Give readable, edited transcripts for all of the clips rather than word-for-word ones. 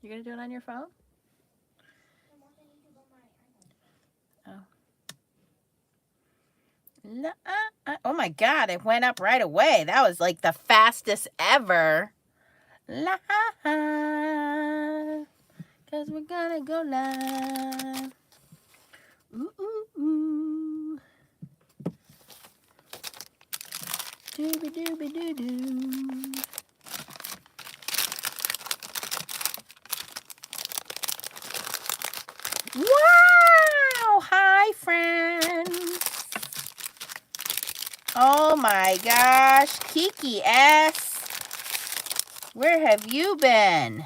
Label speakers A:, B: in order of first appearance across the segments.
A: You're going to do it on your phone? Oh. Oh my God, it went up right away. That was like the fastest ever. Live. Because we're going to go live. Ooh, ooh, ooh. Dooby dooby doo doo. Wow! Hi, friends. Oh my gosh, Kiki S. Where have you been?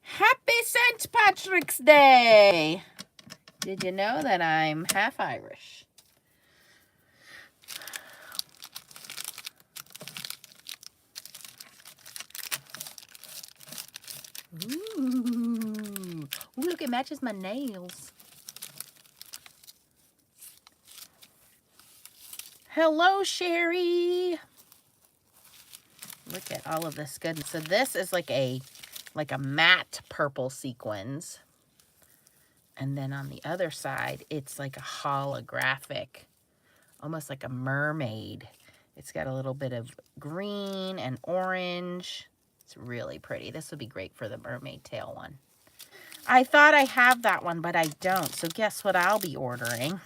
A: Happy St. Patrick's Day! Did you know that I'm half Irish? Ooh, look, it matches my nails. Hello, Sherry. Look at all of this goodness. So this is like a matte purple sequins. And then on the other side, it's like a holographic, almost like a mermaid. It's got a little bit of green and orange. It's really pretty. This would be great for the mermaid tail one. I thought I have that one, but I don't. So guess what I'll be ordering?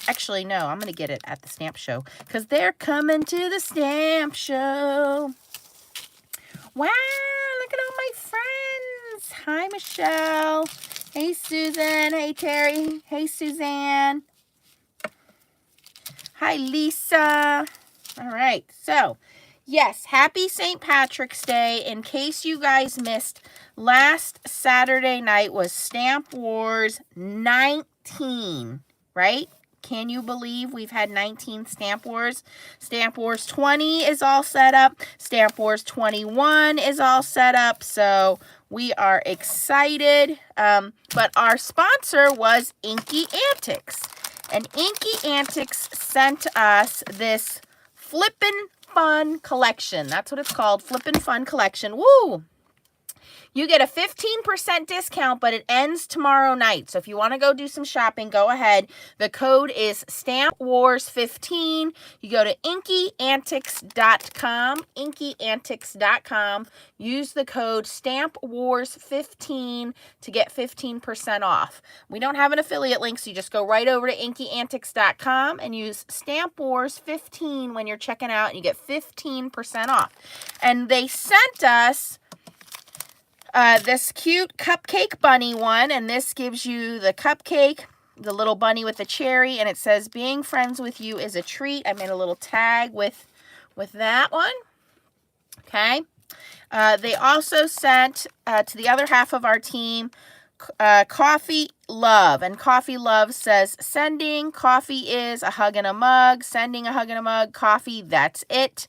A: Actually, no, I'm going to get it at the stamp show because they're coming to the stamp show. Wow, look at all my friends. Hi, Michelle. Hey, Susan. Hey, Terry. Hey, Suzanne. Hi, Lisa. All right, so yes, happy St. Patrick's Day. In case you guys missed, last Saturday night was Stamp Wars 19, right? Can you believe we've had 19 Stamp Wars? Stamp Wars 20 is all set up. Stamp Wars 21 is all set up. So we are excited. But our sponsor was Inky Antics. And Inky Antics sent us this Flippin Fun collection. That's what it's called, Flippin Fun collection. Woo! You get a 15% discount, but it ends tomorrow night. So if you want to go do some shopping, go ahead. The code is StampWars15. You go to InkyAntics.com, InkyAntics.com. Use the code StampWars15 to get 15% off. We don't have an affiliate link, so you just go right over to InkyAntics.com and use StampWars15 when you're checking out, and you get 15% off. And they sent us this cute cupcake bunny one, and this gives you the cupcake, the little bunny with the cherry, and it says, being friends with you is a treat. I made a little tag with that one. Okay. They also sent to the other half of our team Coffee Love, and Coffee Love says, sending, coffee is a hug and a mug, sending a hug and a mug, coffee, that's it.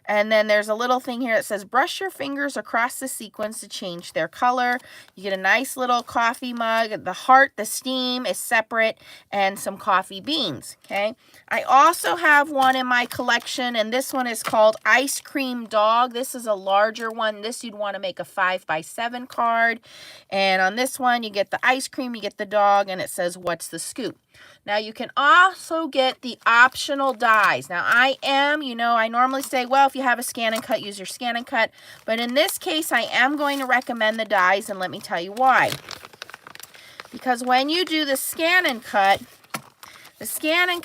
A: And then there's a little thing here that says, brush your fingers across the sequins to change their color. You get a nice little coffee mug. The heart, the steam is separate, and some coffee beans, okay? I also have one in my collection, and this one is called Ice Cream Dog. This is a larger one. This you'd want to make a 5x7 card. And on this one, you get the ice cream, you get the dog, and it says, what's the scoop? Now, you can also get the optional dies. Now, I normally say, well, if you have a scan and cut, use your scan and cut. But in this case, I am going to recommend the dies, and let me tell you why. Because when you do the scan and cut is going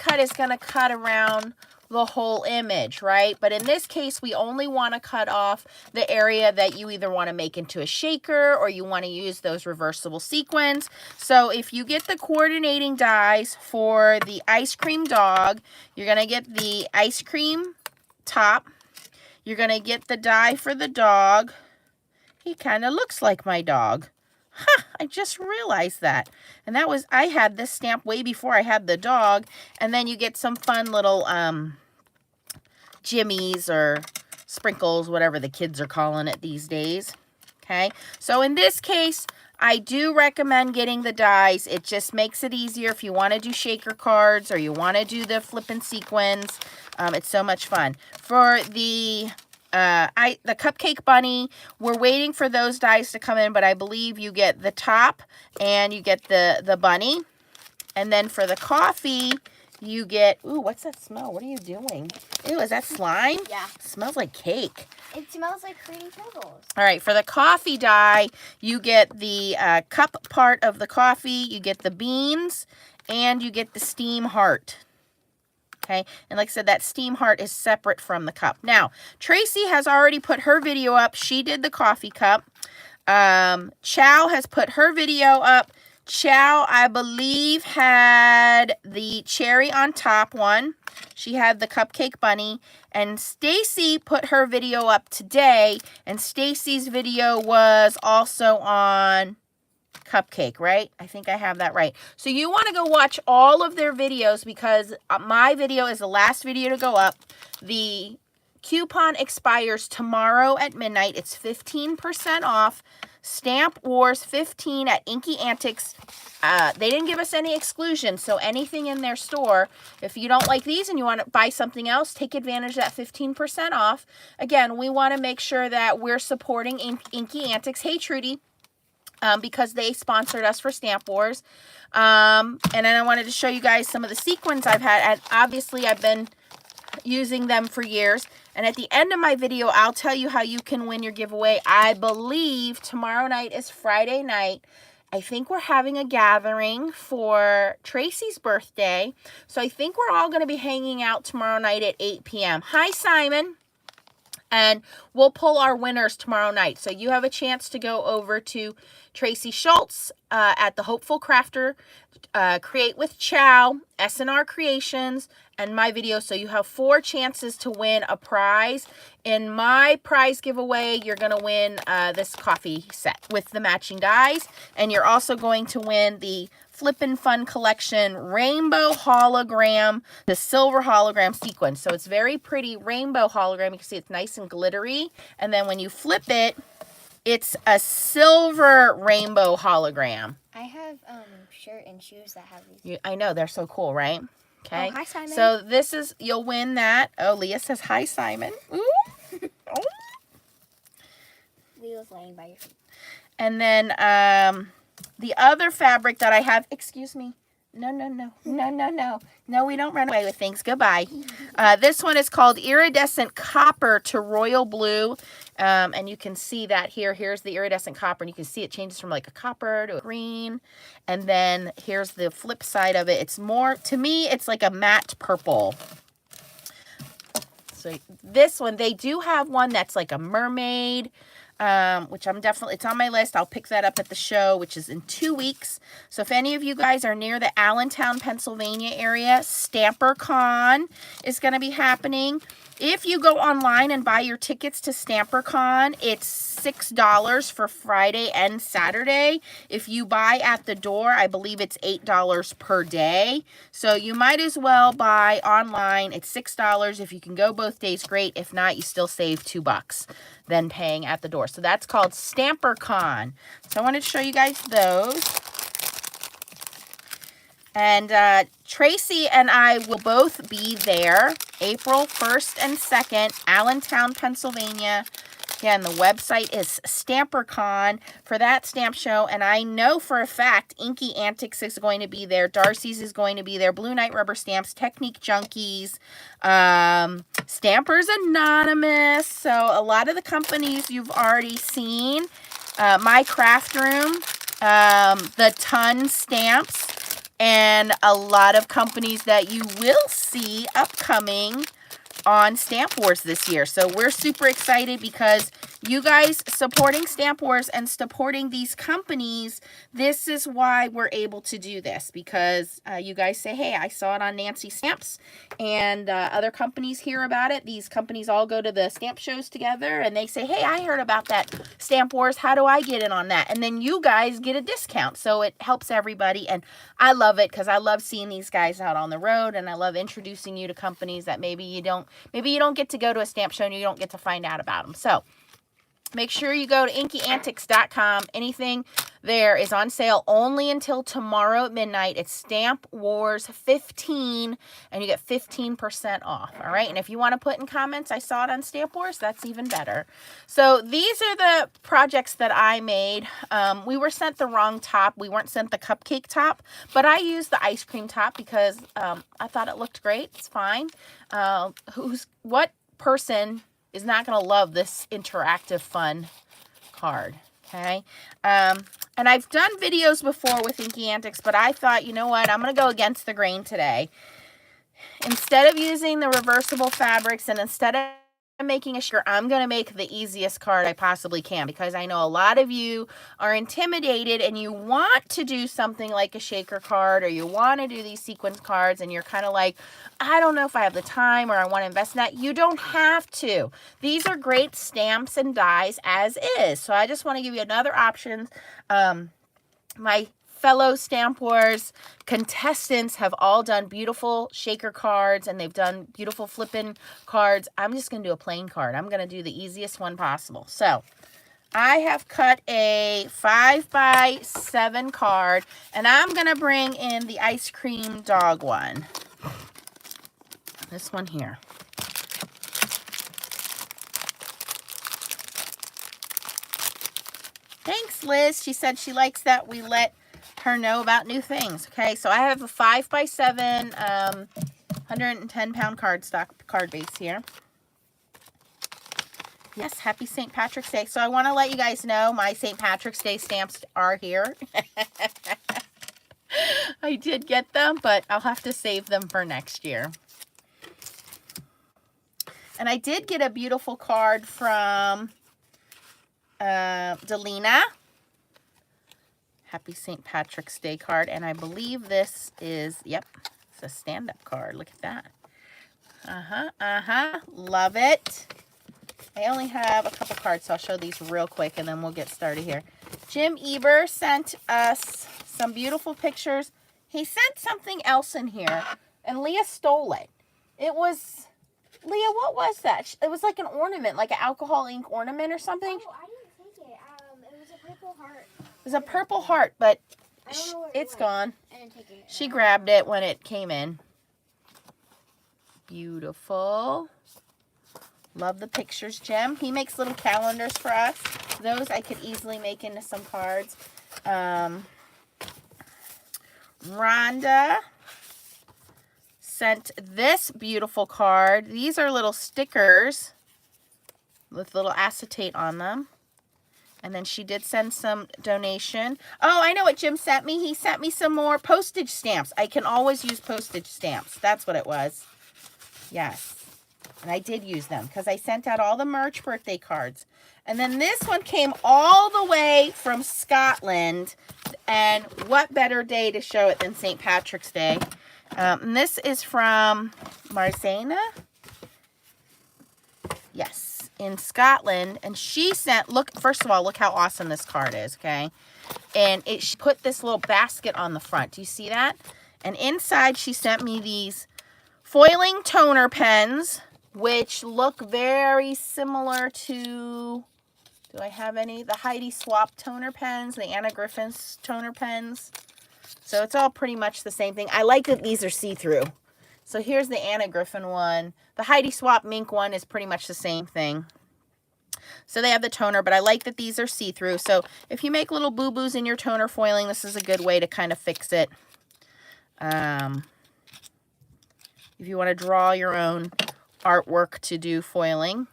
A: to cut around the whole image, right? But in this case, we only want to cut off the area that you either want to make into a shaker or you want to use those reversible sequins. So if you get the coordinating dies for the ice cream dog, you're going to get the ice cream top. You're going to get the die for the dog. He kind of looks like my dog. Huh, I just realized that. And that was, I had this stamp way before I had the dog. And then you get some fun little jimmies or sprinkles, whatever the kids are calling it these days. Okay, so in this case, I do recommend getting the dies. It just makes it easier if you want to do shaker cards or you want to do the flippin' sequins. It's so much fun. For the cupcake bunny, we're waiting for those dies to come in, but I believe you get the top and you get the bunny. And then for the coffee, you get, ooh, what's that smell? What are you doing? Ew, is that slime?
B: Yeah.
A: It smells like cake.
B: It smells like Fruity Pebbles.
A: All right, for the coffee die, you get the cup part of the coffee, you get the beans, and you get the steam heart. Okay, and like I said, that steam heart is separate from the cup. Now, Tracy has already put her video up. She did the coffee cup. Chow has put her video up. Chow, I believe, had the cherry on top one. She had the cupcake bunny. And Stacy put her video up today. And Stacy's video was also on cupcake, right? I think I have that right. So you want to go watch all of their videos because my video is the last video to go up. The coupon expires tomorrow at midnight. It's 15% off. Stamp Wars 15 at Inky Antics. They didn't give us any exclusions, so anything in their store, if you don't like these and you want to buy something else, take advantage of that 15% off. Again, we want to make sure that we're supporting Inky Antics. Hey, Trudy. Because they sponsored us for Stamp Wars. And then I wanted to show you guys some of the sequins I've had. And obviously, I've been using them for years. And at the end of my video, I'll tell you how you can win your giveaway. I believe tomorrow night is Friday night. I think we're having a gathering for Tracy's birthday. So I think we're all going to be hanging out tomorrow night at 8 p.m. Hi, Simon. And we'll pull our winners tomorrow night. So you have a chance to go over to Tracy Schultz at the Hopeful Crafter, Create with Chow, SNR Creations, and my video. So you have 4 chances to win a prize. In my prize giveaway, you're going to win this coffee set with the matching dies. And you're also going to win the Flippin Fun Collection Rainbow Hologram, the silver hologram sequence. So it's very pretty rainbow hologram. You can see it's nice and glittery. And then when you flip it, it's a silver rainbow hologram.
B: I have shirt and shoes that have these.
A: I know, they're so cool, right? Okay.
B: Oh, hi, Simon.
A: So this is, you'll win that. Oh, Leah says, hi, Simon. Ooh. Oh.
B: Leah's laying by your feet.
A: And then the other fabric that I have, excuse me. No, we don't run away with things. Goodbye. This one is called Iridescent Copper to Royal Blue. And you can see that here. Here's the iridescent copper. And you can see it changes from like a copper to a green. And then here's the flip side of it. It's more, to me, it's like a matte purple. So this one, they do have one that's like a mermaid. Which I'm definitely, it's on my list. I'll pick that up at the show, which is in 2 weeks. So if any of you guys are near the Allentown, Pennsylvania area, Stamper Con is going to be happening. If you go online and buy your tickets to Stamper Con, it's $6 for Friday and Saturday. If you buy at the door, I believe it's $8 per day. So you might as well buy online. It's $6. If you can go both days, great. If not, you still save $2 than paying at the door. So that's called Stamper Con. So I wanted to show you guys those. And Tracy and I will both be there April 1st and 2nd, Allentown, Pennsylvania. Again, the website is StamperCon for that stamp show. And I know for a fact Inky Antics is going to be there. Darcy's is going to be there. Blue Knight Rubber Stamps, Technique Junkies, Stampers Anonymous. So a lot of the companies you've already seen. My Craft Room, the Ton Stamps, and a lot of companies that you will see upcoming on Stamp Wars this year. So we're super excited because you guys supporting Stamp Wars and supporting these companies, this is why we're able to do this, because you guys say, hey, I saw it on Nancy Stamps, and other companies hear about it. These companies all go to the stamp shows together and they say, hey, I heard about that Stamp Wars. How do I get in on that? And then you guys get a discount. So it helps everybody. And I love it because I love seeing these guys out on the road, and I love introducing you to companies that maybe you don't get to go to a stamp show and you don't get to find out about them. So Make sure you go to InkyAntics.com. Anything there is on sale only until tomorrow at midnight. It's Stamp Wars 15, and you get 15% off, all right? And if you want to put in comments, I saw it on Stamp Wars, that's even better. So these are the projects that I made. We were sent the wrong top. We weren't sent the cupcake top, but I used the ice cream top because I thought it looked great. It's fine. What person is not going to love this interactive fun card, okay? And I've done videos before with Inky Antics, but I thought, you know what, I'm going to go against the grain today. Instead of using the reversible fabrics and instead of making a shaker, I'm going to make the easiest card I possibly can, because I know a lot of you are intimidated and you want to do something like a shaker card, or you want to do these sequence cards and you're kind of like, I don't know if I have the time or I want to invest in that. You don't have to. These are great stamps and dies as is. So I just want to give you another option. My fellow Stamp Wars contestants have all done beautiful shaker cards and they've done beautiful flippin' cards. I'm just going to do a plain card. I'm going to do the easiest one possible. So I have cut a 5x7 card, and I'm going to bring in the ice cream dog one. This one here. Thanks, Liz. She said she likes that we let her know about new things. Okay, so I have a 5x7 110-pound card base here. Yes, happy St. Patrick's Day. So I want to let you guys know my St. Patrick's Day stamps are here. I did get them, but I'll have to save them for next year. And I did get a beautiful card from Delina. Happy St. Patrick's Day card. And I believe this is, yep, it's a stand-up card. Look at that. Love it. I only have a couple cards, so I'll show these real quick and then we'll get started here. Jim Eber sent us some beautiful pictures. He sent something else in here, and Leah stole it. It was, Leah, what was that? It was like an ornament, like an alcohol ink ornament or something.
B: Oh, I didn't take it. It was a purple heart.
A: It was a purple heart, but it's gone.
B: I didn't take it.
A: She grabbed it when it came in. Beautiful. Love the pictures, Jim. He makes little calendars for us. Those I could easily make into some cards. Rhonda sent this beautiful card. These are little stickers with little acetate on them. And then she did send some donation. Oh, I know what Jim sent me. He sent me some more postage stamps. I can always use postage stamps. That's what it was. Yes. And I did use them because I sent out all the merch birthday cards. And then this one came all the way from Scotland. And what better day to show it than St. Patrick's Day? And this is from Marzena. Yes, in Scotland. And she sent, look, first of all, look how awesome this card is, okay? And she put this little basket on the front. Do you see that? And inside she sent me these foiling toner pens, which look very similar to, do I have any? The Heidi Swap toner pens, the Anna Griffin's toner pens. So it's all pretty much the same thing. I like that these are see-through. So here's the Anna Griffin one. The Heidi Swap Mink one is pretty much the same thing. So they have the toner, but I like that these are see-through. So if you make little boo-boos in your toner foiling, this is a good way to kind of fix it. If you want to draw your own artwork to do foiling.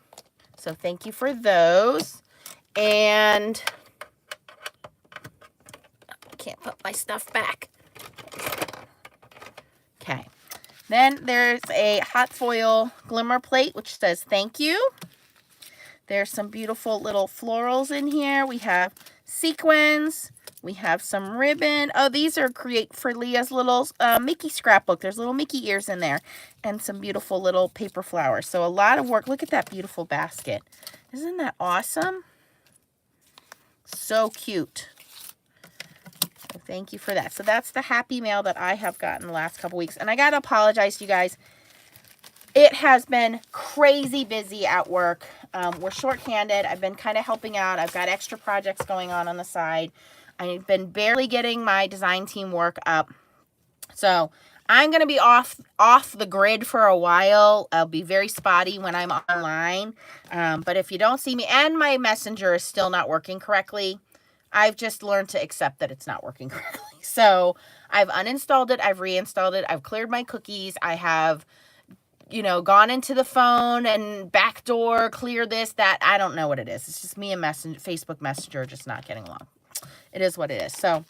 A: So thank you for those. And I can't put my stuff back. Okay. Then there's a hot foil glimmer plate, which says thank you. There's some beautiful little florals in here. We have sequins. We have some ribbon. Oh, these are great for Leah's little Mickey scrapbook. There's little Mickey ears in there. And some beautiful little paper flowers. So a lot of work. Look at that beautiful basket. Isn't that awesome? So cute. So thank you for that. So that's the happy mail that I have gotten the last couple weeks. And I got to apologize to you guys. It has been crazy busy at work. we're short-handed. I've been kind of helping out. I've got extra projects going on the side. I've been barely getting my design team work up. So I'm going to be off the grid for a while. I'll be very spotty when I'm online. But if you don't see me, and my messenger is still not working correctly, I've just learned to accept that it's not working correctly. So I've uninstalled it. I've reinstalled it. I've cleared my cookies. I have, you know, gone into the phone and backdoor, clear this, that. I don't know what it is. It's just me and Facebook Messenger just not getting along. It is what it is. So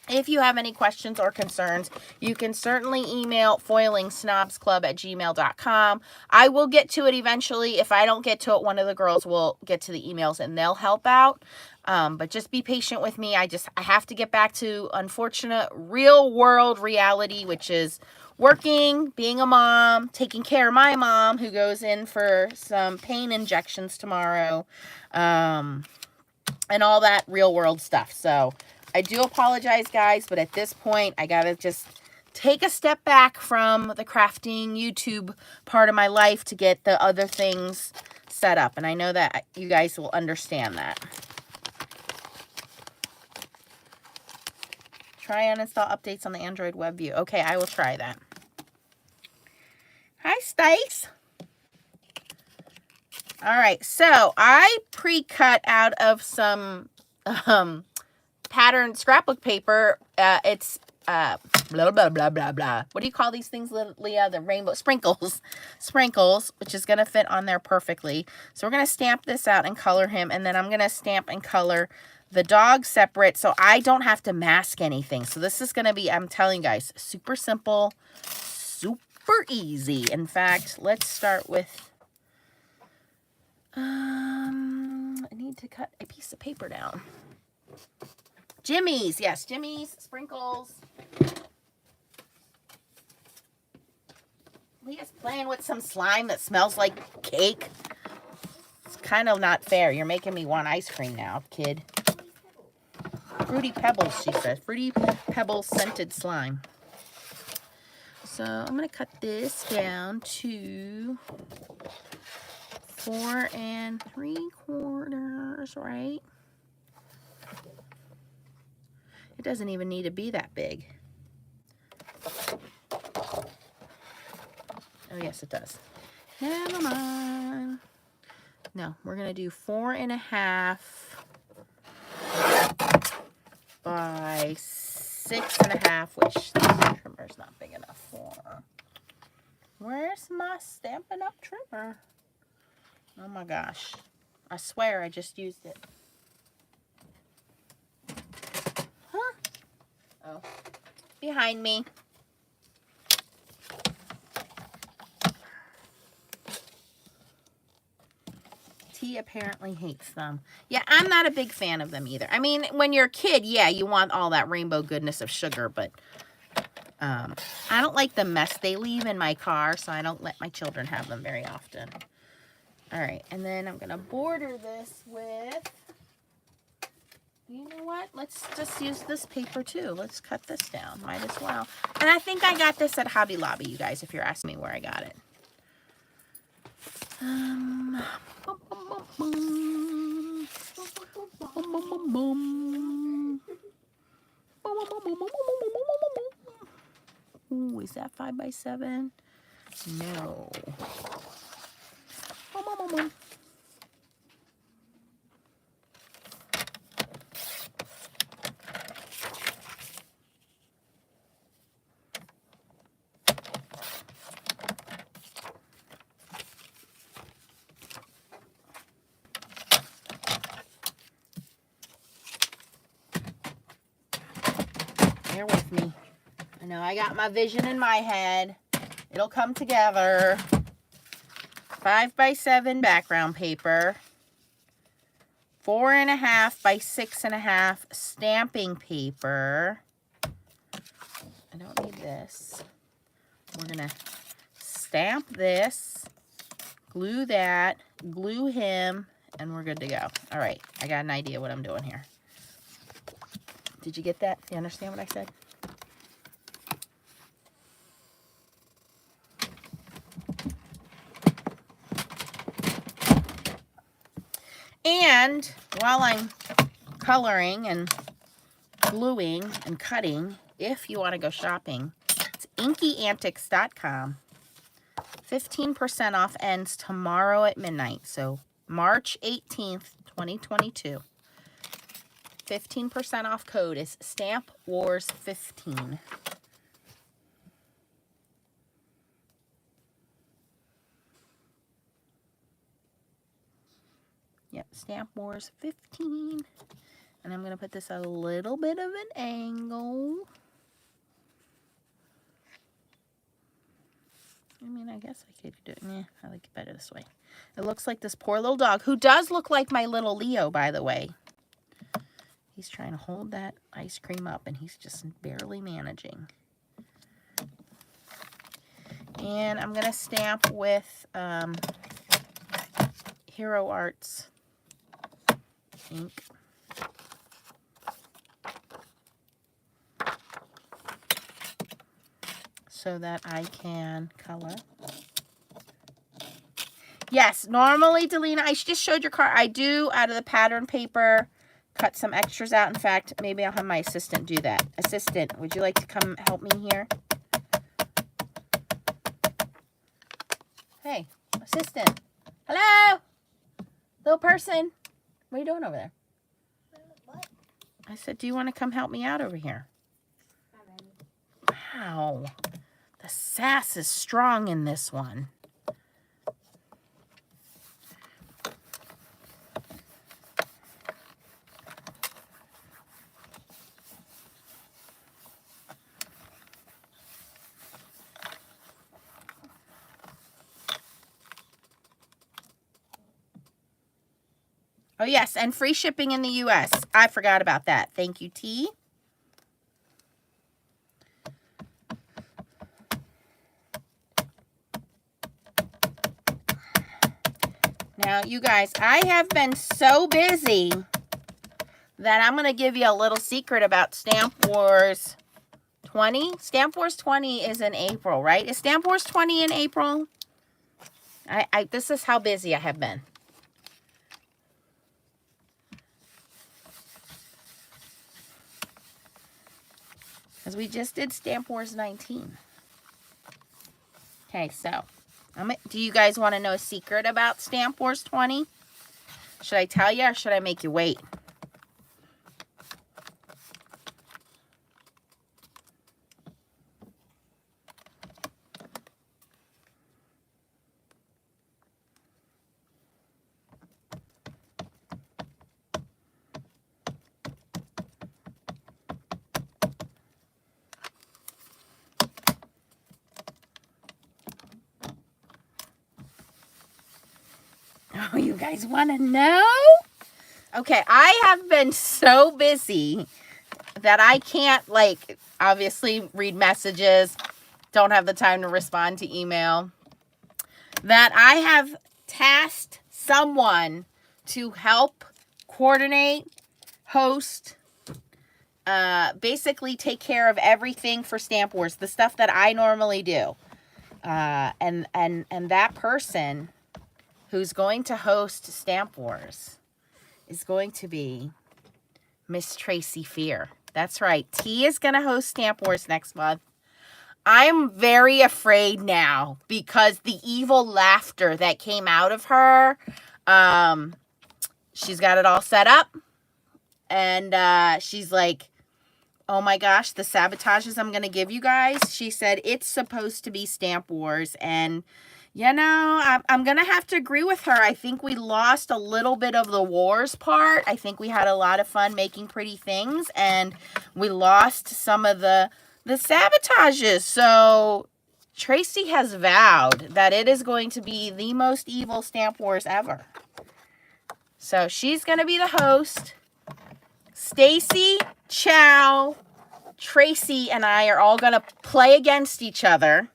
A: if you have any questions or concerns, you can certainly email foilingsnobsclub@gmail.com. I will get to it eventually. If I don't get to it, one of the girls will get to the emails and they'll help out. But just be patient with me. I have to get back to unfortunate real world reality, which is working, being a mom, taking care of my mom who goes in for some pain injections tomorrow, and all that real world stuff. So I do apologize, guys, but at this point, I gotta just take a step back from the crafting YouTube part of my life to get the other things set up. And I know that you guys will understand that. Try uninstall updates on the Android web view. Okay, I will try that. Hi, Stace. All right, so I pre-cut out of some pattern scrapbook paper. It's blah, blah, blah, blah, blah. What do you call these things, Leah? The rainbow sprinkles, which is going to fit on there perfectly. So we're going to stamp this out and color him, and then I'm going to stamp and color the dog separate so I don't have to mask anything. So this is going to be, I'm telling you guys, super simple, super easy. In fact, let's start with, I need to cut a piece of paper down. Jimmy's, yes, Jimmy's sprinkles. Leah's playing with some slime that smells like cake. It's kind of not fair. You're making me want ice cream now, kid. Fruity Pebbles, she says. Fruity Pebbles scented slime. So I'm going to cut this down to 4 3/4, right? It doesn't even need to be that big. Oh, yes, it does. Never mind. No, we're going to do 4 1/2 by 6 1/2, which the trimmer's not big enough for. Where's my Stampin' Up! Trimmer? Oh my gosh. I swear I just used it. Huh? Oh. Behind me. T apparently hates them. Yeah, I'm not a big fan of them either. I mean, when you're a kid, yeah, you want all that rainbow goodness of sugar, but I don't like the mess they leave in my car, so I don't let my children have them very often. All right, and then I'm going to border this with, you know what? Let's just use this paper too. Let's cut this down. Might as well. And I think I got this at Hobby Lobby, you guys, if you're asking me where I got it. Ooh, is that 5 by 7? No. Bear with me. I know I got my vision in my head. It'll come together. 5 by 7 background paper. 4 1/2 by 6 1/2 stamping paper. I don't need this. We're going to stamp this, glue that, glue him, and we're good to go. All right, I got an idea what I'm doing here. Did you get that? Do you understand what I said? And while I'm coloring and gluing and cutting, if you want to go shopping, it's inklyantics.com. 15% off ends tomorrow at midnight. So March 18th, 2022. 15% off code is Stamp Wars 15. Yep, Stamp Wars 15. And I'm going to put this a little bit of an angle. I mean, I guess I could do it. Yeah, I like it better this way. It looks like this poor little dog, who does look like my little Leo, by the way. He's trying to hold that ice cream up, and he's just barely managing. And I'm going to stamp with Hero Arts ink. So that I can color. Yes, normally, Delina, I just showed your card. I do, out of the pattern paper, cut some extras out. In fact, maybe I'll have my assistant do that. Assistant, would you like to come help me here? Hey, assistant. Hello? Little person. What are you doing over there?
B: What?
A: I said, do you want to come help me out over here?
B: Not ready.
A: Wow. The sass is strong in this one. Oh, yes, and free shipping in the U.S. I forgot about that. Thank you, T. Now, you guys, I have been so busy that I'm going to give you a little secret about Stamp Wars 20. Stamp Wars 20 is in April, right? Is Stamp Wars 20 in April? This is how busy I have been. Because we just did Stamp Wars 19. Okay, so do you guys want to know a secret about Stamp Wars 20? Should I tell you or should I make you wait? Oh, you guys want to know? Okay, I have been so busy that I can't, like, obviously read messages, don't have the time to respond to email, that I have tasked someone to help coordinate, host, basically take care of everything for Stamp Wars, the stuff that I normally do. And that person who's going to host Stamp Wars is going to be Miss Tracy Fear. That's right. T is going to host Stamp Wars next month. I'm very afraid now because the evil laughter that came out of her, she's got it all set up. And she's like, oh my gosh, the sabotages I'm going to give you guys. She said it's supposed to be Stamp Wars. And you know, I'm going to have to agree with her. I think we lost a little bit of the wars part. I think we had a lot of fun making pretty things, and we lost some of the sabotages. So Tracy has vowed that it is going to be the most evil Stamp Wars ever. So she's going to be the host. Stacy, Chow, Tracy, and I are all going to play against each other.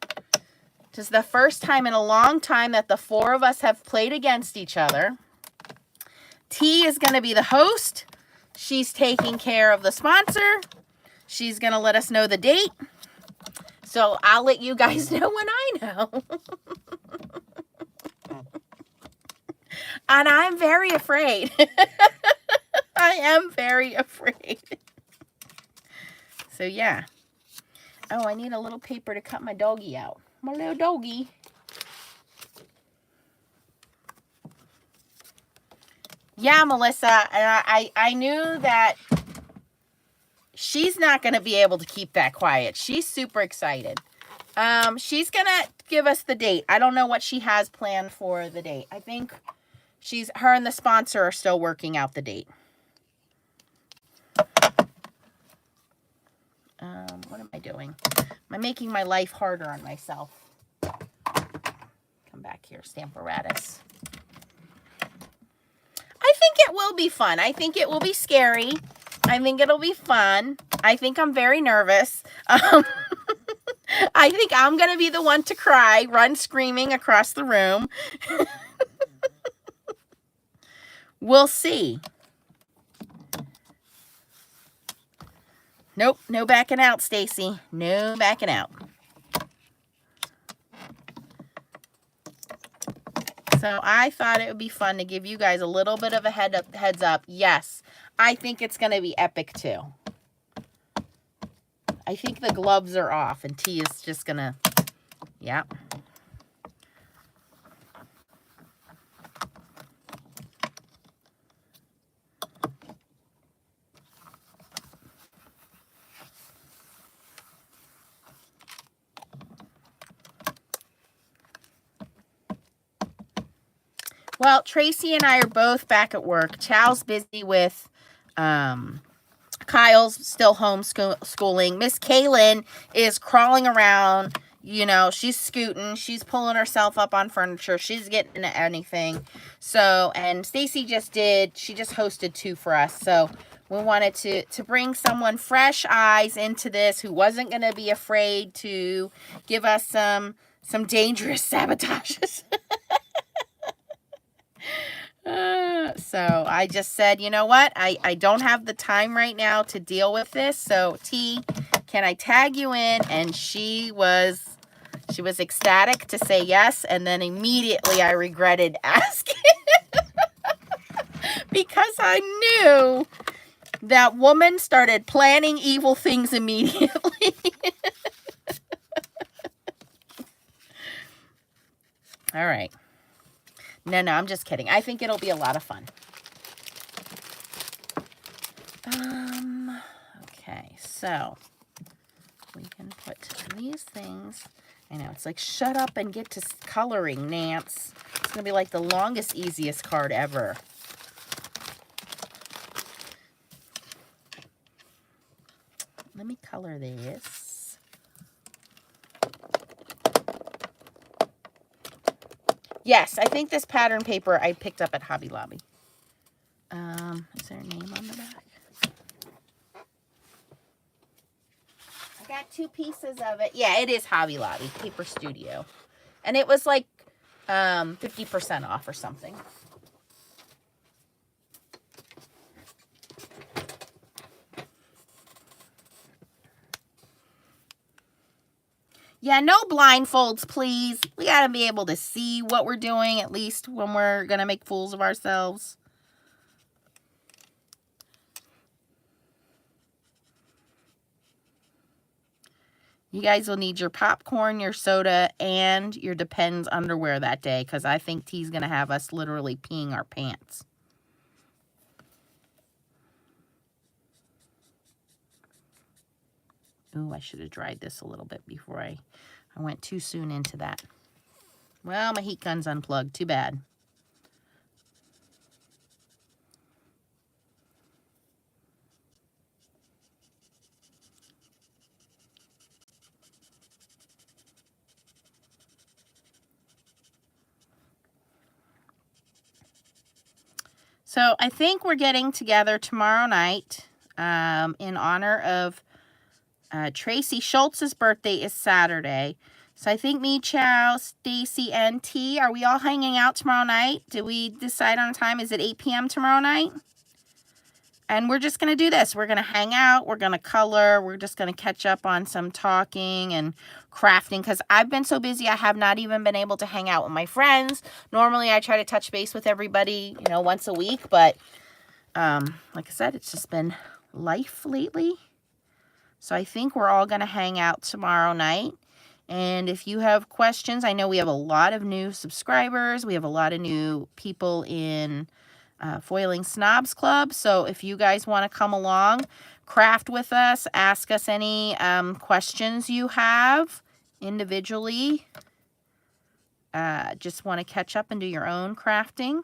A: This is the first time in a long time that the four of us have played against each other. T is going to be the host. She's taking care of the sponsor. She's going to let us know the date. So I'll let you guys know when I know. And I'm very afraid. I am very afraid. So yeah. Oh, I need a little paper to cut my doggy out. My little doggy. Yeah, Melissa, and I knew that she's not going to be able to keep that quiet. She's super excited. She's going to give us the date. I don't know what she has planned for the date. I think her and the sponsor are still working out the date. What am I doing? Am I making my life harder on myself? Come back here, Stamparatus. I think it will be fun. I think it will be scary. I think it'll be fun. I think I'm very nervous. I think I'm going to be the one to cry, run screaming across the room. We'll see. Nope, no backing out, Stacy. No backing out. So I thought it would be fun to give you guys a little bit of a heads up. Yes, I think it's going to be epic too. I think the gloves are off and T is just going to, yeah. Well, Tracy and I are both back at work. Chow's busy with, Kyle's still homeschooling. Miss Kaylin is crawling around. You know, she's scooting. She's pulling herself up on furniture. She's getting into anything. So, and Stacy she just hosted 2 for us. So we wanted to bring someone fresh eyes into this who wasn't going to be afraid to give us some dangerous sabotages. So I just said, you know what? I don't have the time right now to deal with this. So T, can I tag you in? And she was ecstatic to say yes. And then immediately I regretted asking because I knew that woman started planning evil things immediately. All right. No, I'm just kidding. I think it'll be a lot of fun. Okay, so we can put these things. I know, it's like, shut up and get to coloring, Nance. It's going to be like the longest, easiest card ever. Let me color this. Yes, I think this pattern paper I picked up at Hobby Lobby. Is there a name on the back? I got 2 pieces of it. Yeah, it is Hobby Lobby, Paper Studio. And it was like 50% off or something. Yeah, no blindfolds, please. We got to be able to see what we're doing, at least when we're going to make fools of ourselves. You guys will need your popcorn, your soda, and your Depends underwear that day, because I think T's going to have us literally peeing our pants. Ooh, I should have dried this a little bit before I went too soon into that. Well, my heat gun's unplugged. Too bad. So I think we're getting together tomorrow night in honor of Tracy Schultz's birthday is Saturday. So I think me, Chow, Stacy, and T, are we all hanging out tomorrow night? Did we decide on a time? Is it 8 p.m. tomorrow night? And we're just going to do this. We're going to hang out. We're going to color. We're just going to catch up on some talking and crafting because I've been so busy. I have not even been able to hang out with my friends. Normally, I try to touch base with everybody, you know, once a week. But like I said, it's just been life lately. So I think we're all going to hang out tomorrow night. And if you have questions, I know we have a lot of new subscribers. We have a lot of new people in Foiling Snobs Club. So if you guys want to come along, craft with us, ask us any questions you have individually. Just want to catch up and do your own crafting,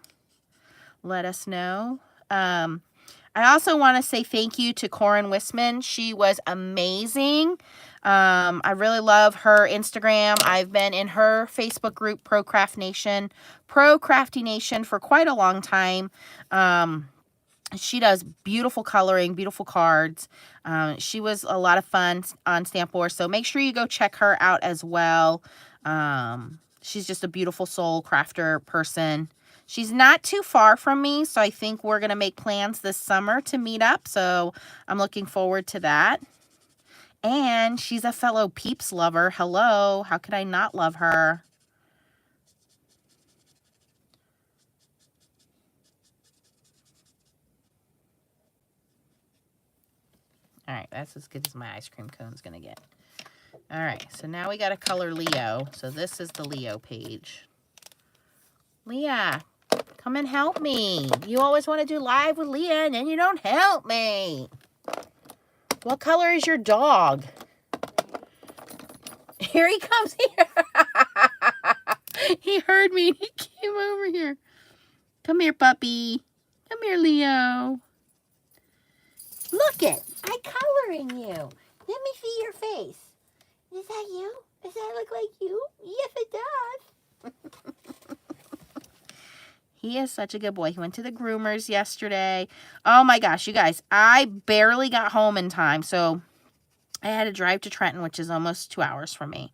A: let us know. I also want to say thank you to Corin Wisman. She was amazing. I really love her Instagram. I've been in her Facebook group, Procrastination for quite a long time. She does beautiful coloring, beautiful cards. She was a lot of fun on Stamp Wars, so make sure you go check her out as well. She's just a beautiful soul crafter person. She's not too far from me, so I think we're going to make plans this summer to meet up, so I'm looking forward to that. And she's a fellow Peeps lover. Hello, how could I not love her? All right, that's as good as my ice cream cone's going to get. All right, so now we got to color Leo. So this is the Leo page. Leah, come and help me. You always want to do live with Leah, and then you don't help me. What color is your dog? Here he comes here. He heard me. He came over here. Come here, puppy. Come here, Leo. Look it. I'm coloring you. Let me see your face. Is that you? Does that look like you? Yes, it does. He is such a good boy. He went to the groomers yesterday. Oh my gosh, you guys. I barely got home in time. So I had to drive to Trenton, which is almost 2 hours from me.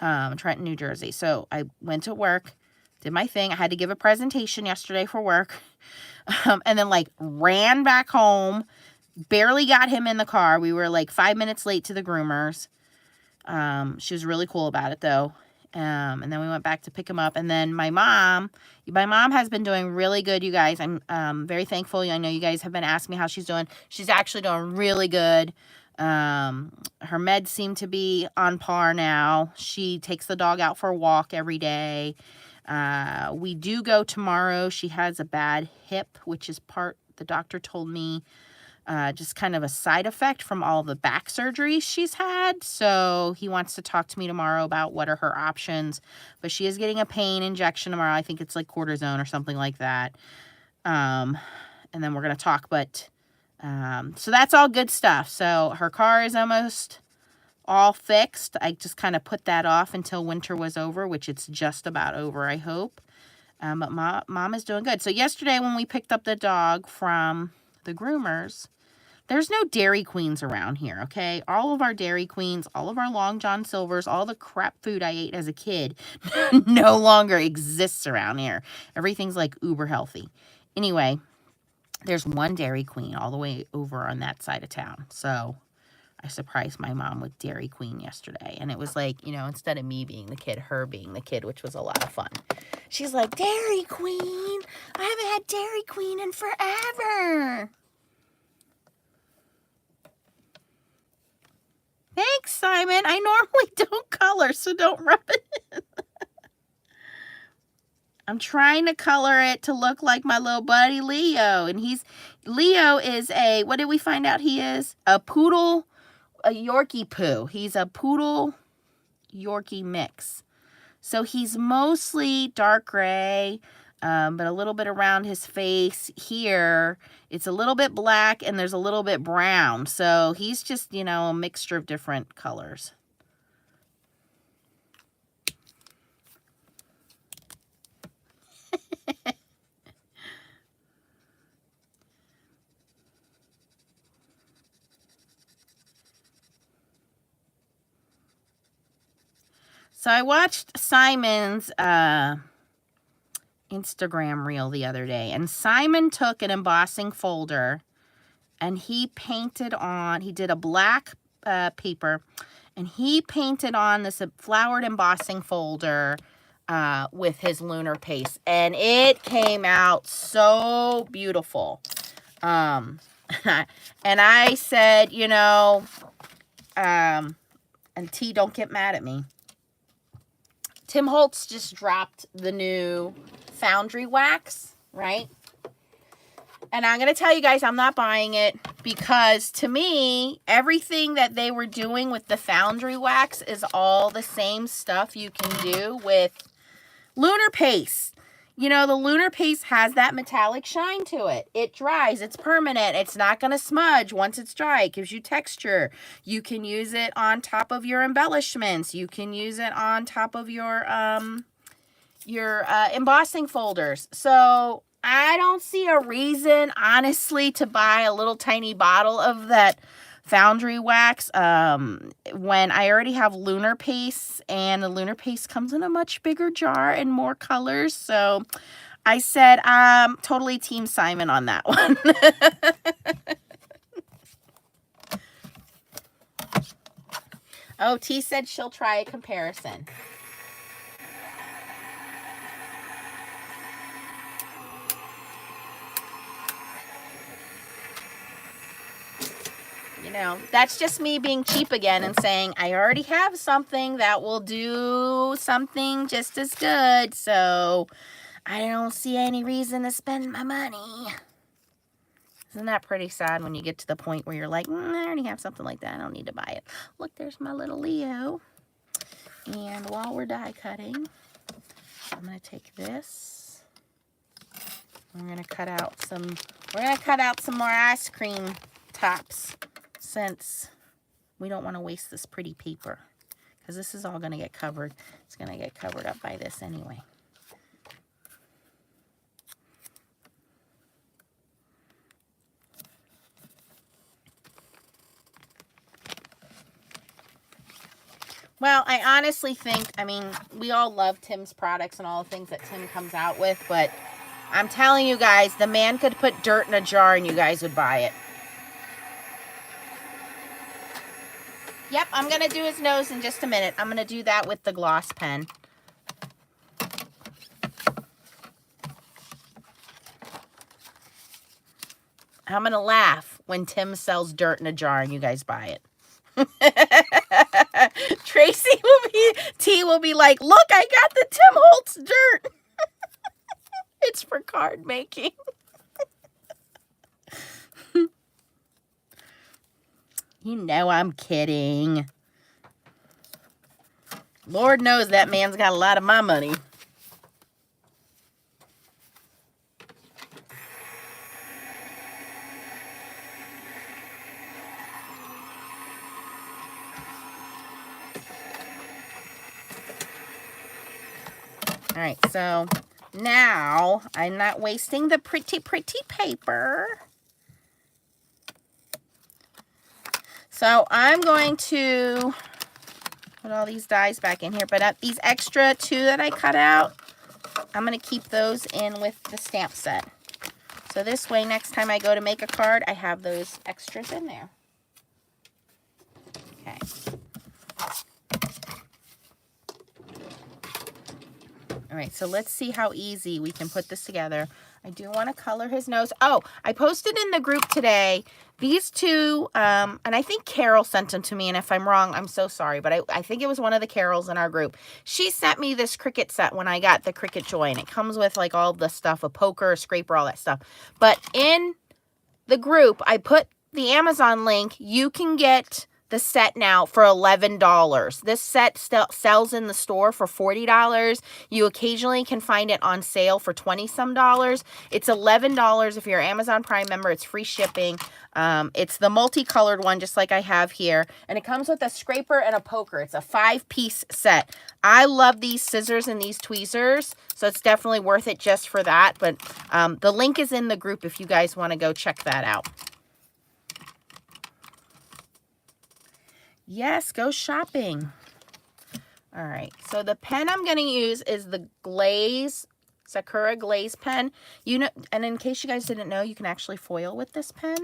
A: Trenton, New Jersey. So I went to work, did my thing. I had to give a presentation yesterday for work. And then like ran back home. Barely got him in the car. We were like 5 minutes late to the groomers. She was really cool about it though. And then we went back to pick him up. And then my mom has been doing really good, you guys. I'm very thankful. I know you guys have been asking me how she's doing. She's actually doing really good. Her meds seem to be on par now. She takes the dog out for a walk every day. We do go tomorrow. She has a bad hip, which is the doctor told me, just kind of a side effect from all the back surgeries she's had. So he wants to talk to me tomorrow about what are her options. But she is getting a pain injection tomorrow. I think it's like cortisone or something like that. And then we're going to talk. But so that's all good stuff. So her car is almost all fixed. I just kind of put that off until winter was over, which it's just about over, I hope. But mom is doing good. So yesterday when we picked up the dog from the groomers, there's no Dairy Queens around here, okay? All of our Dairy Queens, all of our Long John Silvers, all the crap food I ate as a kid no longer exists around here. Everything's like uber healthy. Anyway, there's one Dairy Queen all the way over on that side of town. So I surprised my mom with Dairy Queen yesterday. And it was like, you know, instead of me being the kid, her being the kid, which was a lot of fun. She's like, Dairy Queen? I haven't had Dairy Queen in forever. Thanks, Simon. I normally don't color, so don't rub it in. I'm trying to color it to look like my little buddy Leo. And Leo is what did we find out he is? A poodle, a Yorkie poo. He's a poodle Yorkie mix. So he's mostly dark gray, but a little bit around his face here. It's a little bit black and there's a little bit brown. So he's just, you know, a mixture of different colors. So I watched Simon's Instagram reel the other day, and Simon took an embossing folder and he painted on, he did a black paper, and he painted on this flowered embossing folder with his lunar paste, and it came out so beautiful. And I said, you know, and T, don't get mad at me. Tim Holtz just dropped the new Foundry wax, right? And I'm going to tell you guys, I'm not buying it because to me, everything that they were doing with the Foundry wax is all the same stuff you can do with lunar paste. You know, the lunar paste has that metallic shine to it. It dries. It's permanent. It's not going to smudge once it's dry. It gives you texture. You can use it on top of your embellishments. You can use it on top of your embossing folders. So I don't see a reason, honestly, to buy a little tiny bottle of that Foundry wax when I already have lunar paste, and the lunar paste comes in a much bigger jar and more colors. So I said I'm totally Team Simon on that one. Oh, T said she'll try a comparison. You know, that's just me being cheap again and saying I already have something that will do something just as good, so I don't see any reason to spend my money. Isn't that pretty sad when you get to the point where you're like, I already have something like that, I don't need to buy it. Look, there's my little Leo. And while we're die cutting, I'm going to take this. We're going to cut out some more ice cream tops, since we don't want to waste this pretty paper, because this is all going to get covered. It's going to get covered up by this anyway. Well, I honestly think, I mean, we all love Tim's products and all the things that Tim comes out with, but I'm telling you guys, the man could put dirt in a jar and you guys would buy it. Yep, I'm going to do his nose in just a minute. I'm going to do that with the gloss pen. I'm going to laugh when Tim sells dirt in a jar and you guys buy it. T will be like, look, I got the Tim Holtz dirt. It's for card making. You know I'm kidding. Lord knows that man's got a lot of my money. All right, so now I'm not wasting the pretty paper. So I'm going to put all these dies back in here, but these extra 2 that I cut out, I'm going to keep those in with the stamp set. So this way, next time I go to make a card, I have those extras in there. Okay. All right, so let's see how easy we can put this together. I do want to color his nose. Oh, I posted in the group today these 2, and I think Carol sent them to me, and if I'm wrong, I'm so sorry, but I think it was one of the Carols in our group. She sent me this Cricut set when I got the Cricut Joy, and it comes with like all the stuff, a poker, a scraper, all that stuff. But in the group, I put the Amazon link. You can get the set now for $11. This set still sells in the store for $40. You occasionally can find it on sale for $20-some. It's $11 if you're an Amazon Prime member. It's free shipping. It's the multicolored one, just like I have here. And it comes with a scraper and a poker. It's a 5-piece set. I love these scissors and these tweezers, so it's definitely worth it just for that. But the link is in the group if you guys want to go check that out. Yes, go shopping. All right, so the pen I'm going to use is the Sakura Glaze pen. You know, and in case you guys didn't know, you can actually foil with this pen.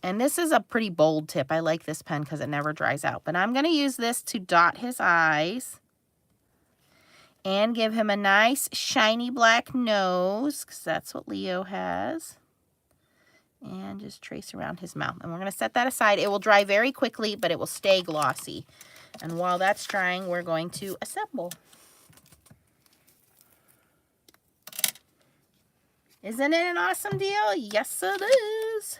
A: And this is a pretty bold tip. I like this pen because it never dries out. But I'm going to use this to dot his eyes and give him a nice shiny black nose, because that's what Leo has. And just trace around his mouth. And we're going to set that aside. It will dry very quickly, but it will stay glossy. And while that's drying, we're going to assemble. Isn't it an awesome deal? Yes, it is.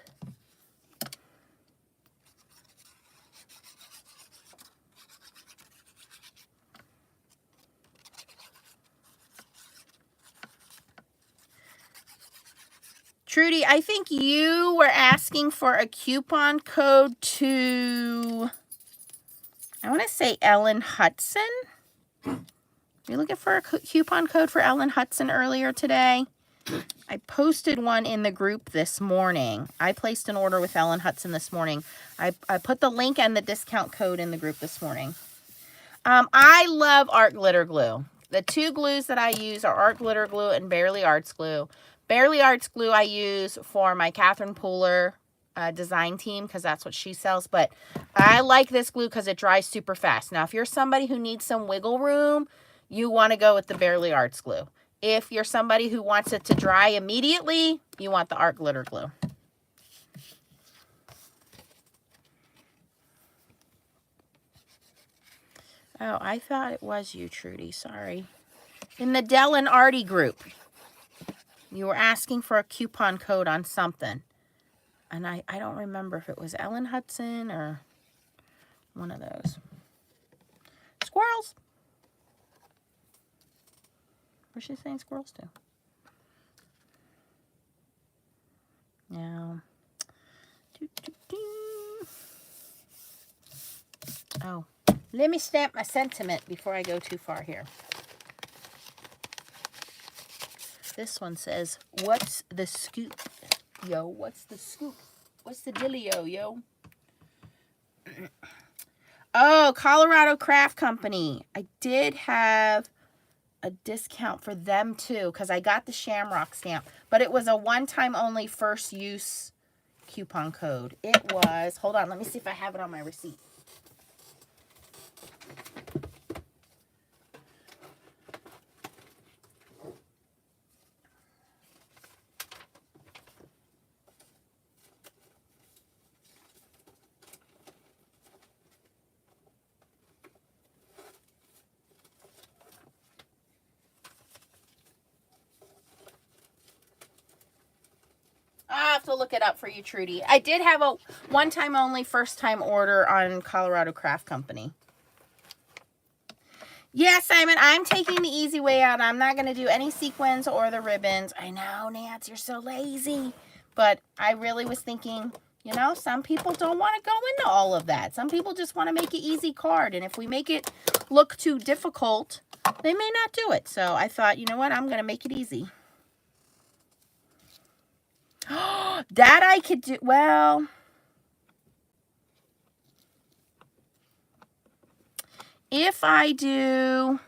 A: Trudy, I think you were asking for a coupon code to, I want to say Ellen Hudson. You're looking for a coupon code for Ellen Hudson earlier today. I posted one in the group this morning. I placed an order with Ellen Hudson this morning. I put the link and the discount code in the group this morning. I love art glitter glue. The two glues that I use are art glitter glue and Barely Arts glue. Barely Arts glue I use for my Catherine Pooler design team because that's what she sells. But I like this glue because it dries super fast. Now, if you're somebody who needs some wiggle room, you want to go with the Barely Arts glue. If you're somebody who wants it to dry immediately, you want the art glitter glue. Oh, I thought it was you, Trudy. Sorry. In the Dell and Artie group, you were asking for a coupon code on something. And I don't remember if it was Ellen Hudson or one of those. Squirrels. Where's she saying squirrels to? Now. Oh, let me stamp my sentiment before I go too far here. This one says, what's the scoop? Yo, what's the scoop? What's the dealio, yo? Oh, Colorado Craft Company. I did have a discount for them too because I got the Shamrock stamp. But it was a one-time only first use coupon code. It was, hold on, let me see if I have it on my receipt. I have to look it up for you, Trudy. I did have a one-time only, first-time order on Colorado Craft Company. Yeah, Simon, I'm taking the easy way out. I'm not going to do any sequins or the ribbons. I know, Nance, you're so lazy. But I really was thinking, you know, some people don't want to go into all of that. Some people just want to make an easy card. And if we make it look too difficult, they may not do it. So I thought, you know what, I'm going to make it easy. That I could do, well, if I do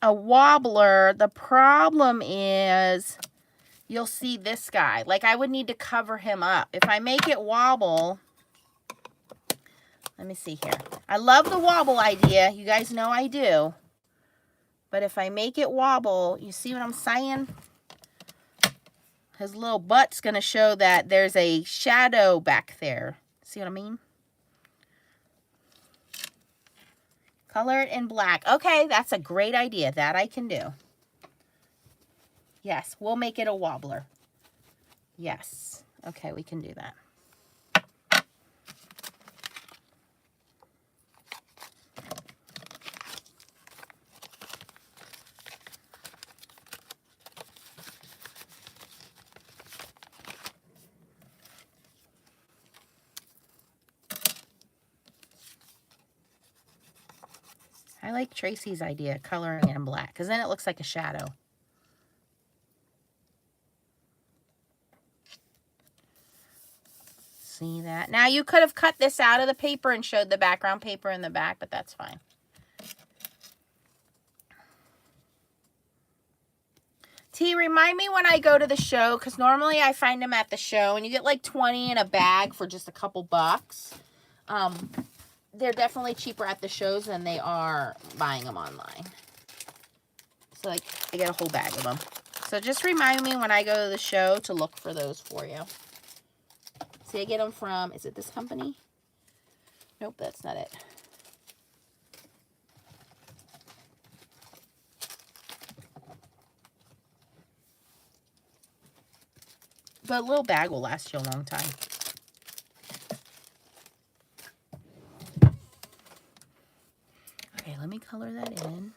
A: a wobbler, the problem is you'll see this guy. Like I would need to cover him up. If I make it wobble, let me see here. I love the wobble idea. You guys know I do. But if I make it wobble, you see what I'm saying? His little butt's going to show that there's a shadow back there. See what I mean? Color it in black. Okay, that's a great idea. That I can do. Yes, we'll make it a wobbler. Yes. Okay, we can do that. I like Tracy's idea, coloring it in black, because then it looks like a shadow. See that? Now, you could have cut this out of the paper and showed the background paper in the back, but that's fine. T, remind me when I go to the show, because normally I find them at the show, and you get like 20 in a bag for just a couple bucks. They're definitely cheaper at the shows than they are buying them online. So like, I get a whole bag of them. So just remind me when I go to the show to look for those for you. See, I get them from, is it this company? Nope, that's not it. But a little bag will last you a long time. Okay, let me color that in.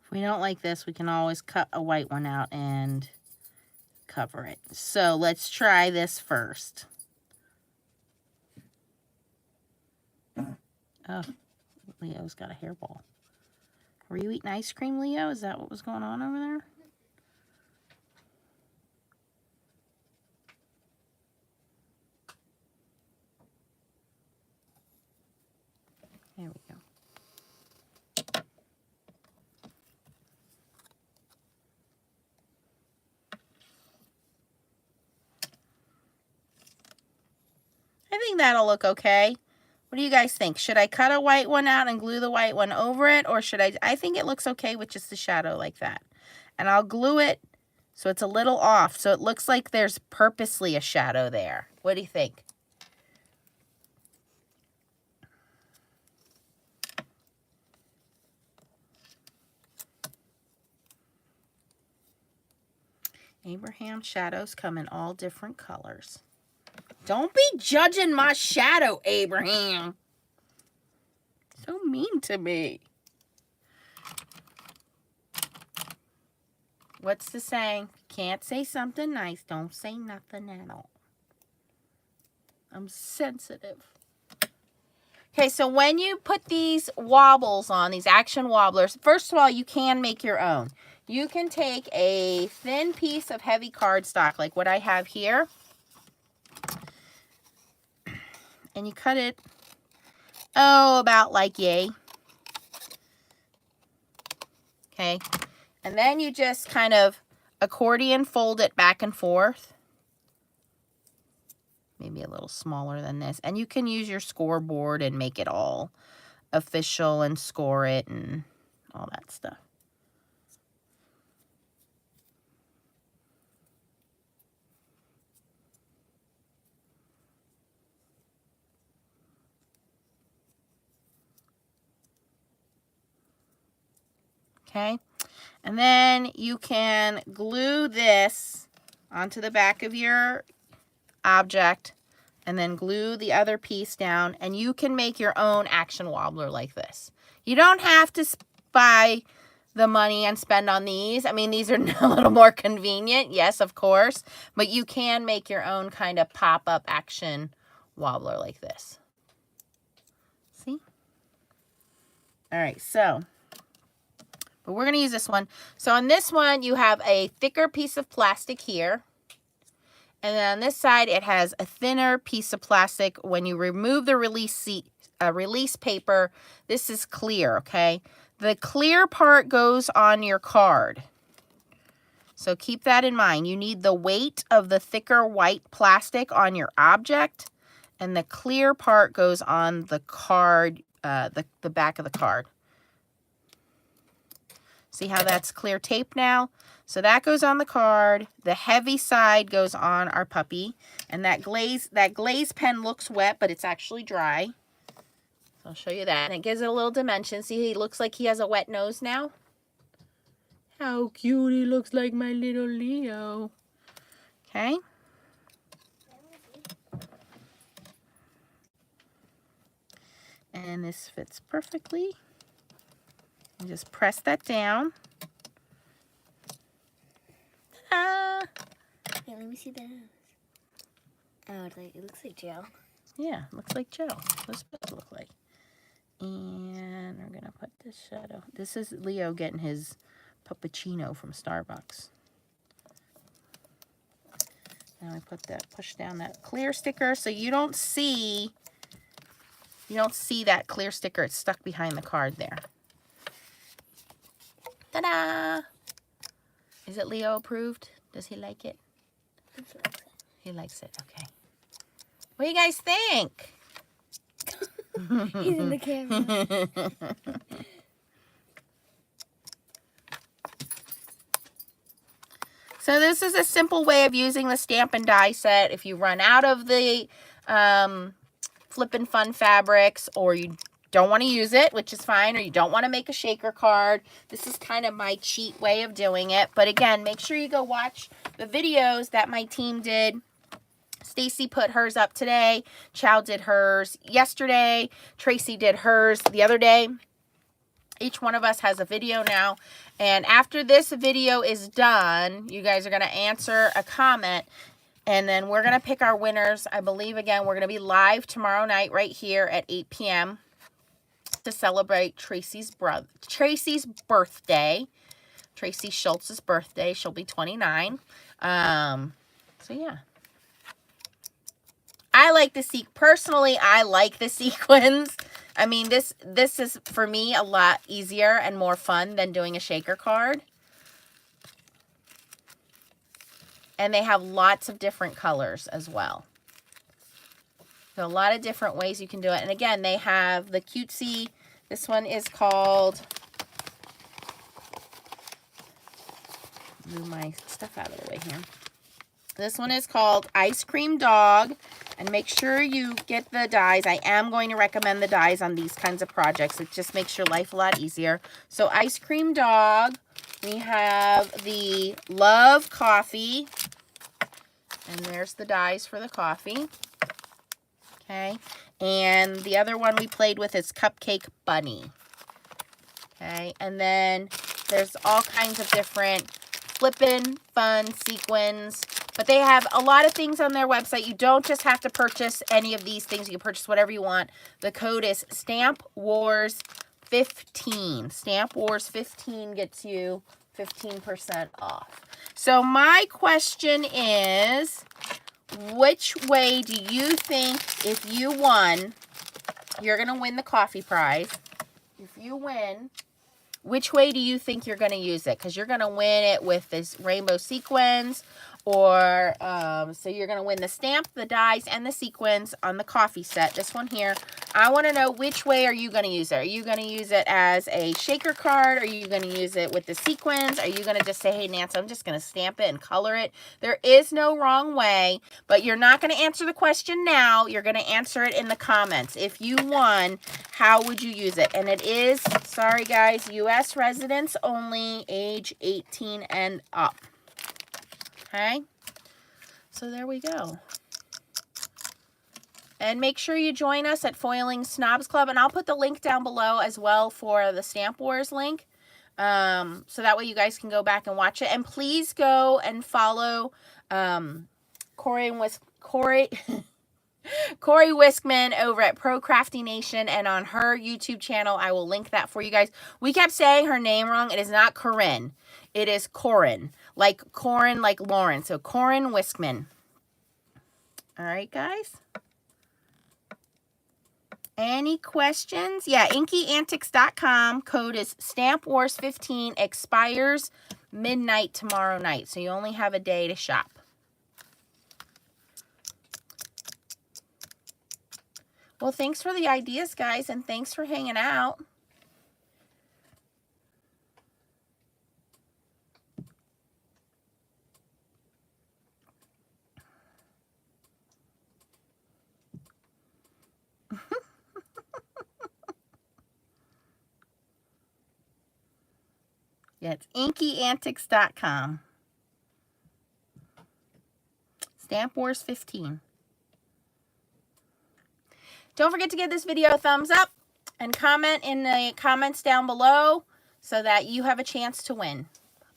A: If we don't like this, we can always cut a white one out and cover it. So let's try this first. Oh, Leo's got a hairball. Were you eating ice cream, Leo? Is that what was going on over there? There we go. I think that'll look okay. What do you guys think? Should I cut a white one out and glue the white one over it? Or should I think it looks okay with just the shadow like that. And I'll glue it so it's a little off. So it looks like there's purposely a shadow there. What do you think? Abraham shadows come in all different colors. Don't be judging my shadow, Abraham. So mean to me. What's the saying? Can't say something nice, don't say nothing at all. I'm sensitive. Okay, so when you put these wobbles on, these action wobblers, first of all, you can make your own. You can take a thin piece of heavy cardstock, like what I have here, and you cut it, about like yay. Okay, and then you just kind of accordion fold it back and forth. Maybe a little smaller than this. And you can use your scoreboard and make it all official and score it and all that stuff. Okay, and then you can glue this onto the back of your object and then glue the other piece down, and you can make your own action wobbler like this. You don't have to buy the money and spend on these. I mean, these are a little more convenient, yes, of course, but you can make your own kind of pop-up action wobbler like this. See? All right, so, but we're going to use this one. So on this one, you have a thicker piece of plastic here. And then on this side, it has a thinner piece of plastic. When you remove the release paper, this is clear, okay? The clear part goes on your card. So keep that in mind. You need the weight of the thicker white plastic on your object, and the clear part goes on the card, the back of the card. See how that's clear tape now? So that goes on the card. The heavy side goes on our puppy. And that glaze pen looks wet, but it's actually dry. So I'll show you that. And it gives it a little dimension. See, he looks like he has a wet nose now. How cute he looks like my little Leo. Okay. And this fits perfectly. And just press that down. Ta-da!
B: Yeah, let me see the nose. Oh, it looks like gel.
A: Yeah, looks like gel. What it's supposed to look like. And we're gonna put this shadow. This is Leo getting his puppuccino from Starbucks. Now I put that, push down that clear sticker so you don't see that clear sticker. It's stuck behind the card there. Ta-da! Is it Leo approved? Does he like it? He likes it, okay. What do you guys think?
B: He's in the camera.
A: So this is a simple way of using the stamp and die set. If you run out of the Flippin Fun fabrics, or you don't want to use it, which is fine, or you don't want to make a shaker card, this is kind of my cheat way of doing it. But again, make sure you go watch the videos that my team did. Stacy put hers up today. Chow did hers yesterday. Tracy did hers the other day. Each one of us has a video now. And after this video is done, you guys are going to answer a comment. And then we're going to pick our winners. I believe, again, we're going to be live tomorrow night right here at 8 p.m. to celebrate Tracy's birthday. Tracy Schultz's birthday. She'll be 29. So, yeah. I like personally, I like the sequins. I mean, this is, for me, a lot easier and more fun than doing a shaker card. And they have lots of different colors as well. So a lot of different ways you can do it. And again, they have the cutesy. This one is called, move my stuff out of the way here. This one is called Ice Cream Dog. And make sure you get the dies. I am going to recommend the dies on these kinds of projects. It just makes your life a lot easier. So Ice Cream Dog. We have the Love Coffee. And there's the dies for the coffee. Okay. And the other one we played with is Cupcake Bunny. Okay. And then there's all kinds of different Flippin Fun sequins. But they have a lot of things on their website. You don't just have to purchase any of these things. You can purchase whatever you want. The code is Stamp Wars 15. Stamp Wars 15 gets you 15% off. So my question is, which way do you think, if you won, you're going to win the coffee prize? If you win, which way do you think you're going to use it? Because you're going to win it with this rainbow sequins, or so you're going to win the stamp, the dies, and the sequins on the coffee set. This one here. I want to know, which way are you going to use it? Are you going to use it as a shaker card? Are you going to use it with the sequins? Are you going to just say, hey, Nancy, I'm just going to stamp it and color it? There is no wrong way, but you're not going to answer the question now. You're going to answer it in the comments. If you won, how would you use it? And it is, sorry guys, U.S. residents only, age 18 and up. Okay, so there we go. And make sure you join us at Foiling Snobs Club. And I'll put the link down below as well for the Stamp Wars link. So that way you guys can go back and watch it. And please go and follow Corey Wiskman over at Pro Crafty Nation and on her YouTube channel. I will link that for you guys. We kept saying her name wrong. It is not Corinne. It is Corin. Like Corin, like Lauren. So Corin Wiskman. All right, guys. Any questions? Yeah, InkyAntics.com. Code is StampWars15. Expires midnight tomorrow night. So you only have a day to shop. Well, thanks for the ideas, guys, and thanks for hanging out. Yeah, it's InkyAntics.com. Stamp Wars 15. Don't forget to give this video a thumbs up and comment in the comments down below so that you have a chance to win.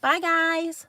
A: Bye, guys.